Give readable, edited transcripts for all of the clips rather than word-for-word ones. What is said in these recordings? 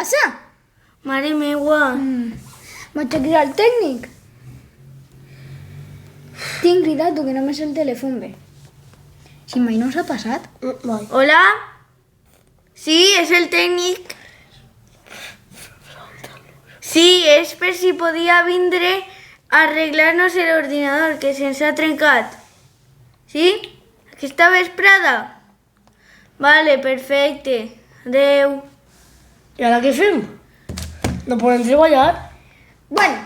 passa? Mare meua. Vaig a cridar el tècnic. Tinc cridat tu que no me sé el telèfon bé. Si mai no us ha passat. Hola? Sí, és el tècnic. Sí, és per si podia vindre a arreglar-nos l'ordinador, que se'ns ha trencat. Sí? Aquesta vesprada? Vale, perfecte. Adeu. I ara què fem? No podem treballar? Bueno,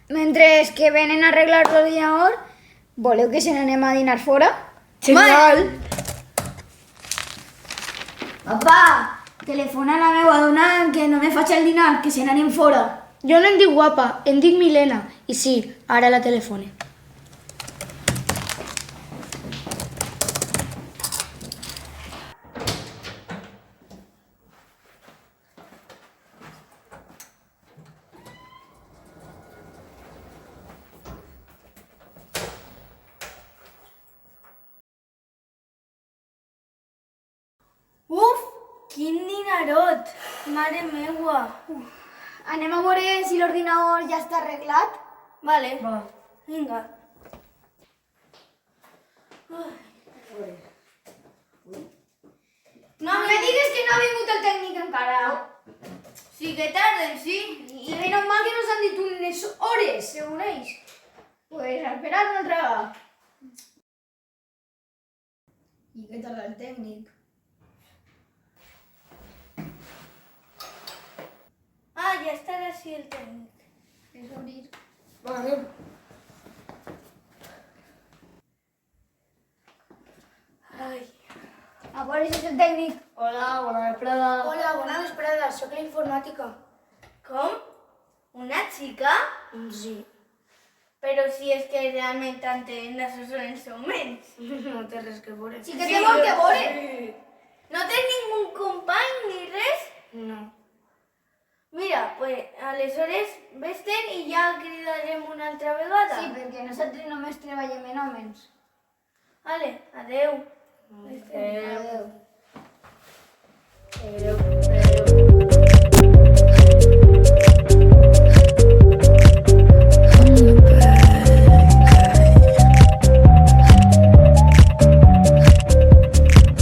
mentre que venen a arreglar l'ordinador, voleu que se n'anem a dinar fora? Genial! Papa, telefona a la meva dona que no me faig el dinar, que se n'anem fora. Jo no em dic guapa, em dic Milena. I sí, ara la telefone. Uf, quin dinarot. Mare meua. Anem a veure si l'ordinador ja està arreglat. Vale, Va. vinga. No me digues que no ha vingut el tècnic encara. Sí que tarden, sí. I menys mal que nos han dit unes hores, segons ells. Pues a esperar una altra vegada. I què tal el tècnic? Ah, ja estarà així el tècnic. És obrir. Va, anem. Ai. A veure si és el tècnic. Hola, bona vesprada. Hola, bona vesprada, sóc la informàtica. Com? Una xica? Sí. Però si és que realment tant en d'assessor en moments. No té res que veure. Sí que té molt que veure. Sí. No tens ningú company ni res? No. Mira, pues aleshores vés-te'n i ja cridarem una altra vegada. Sí, perquè nosaltres només treballem en homes. Vale, adeu. Adéu. Adéu.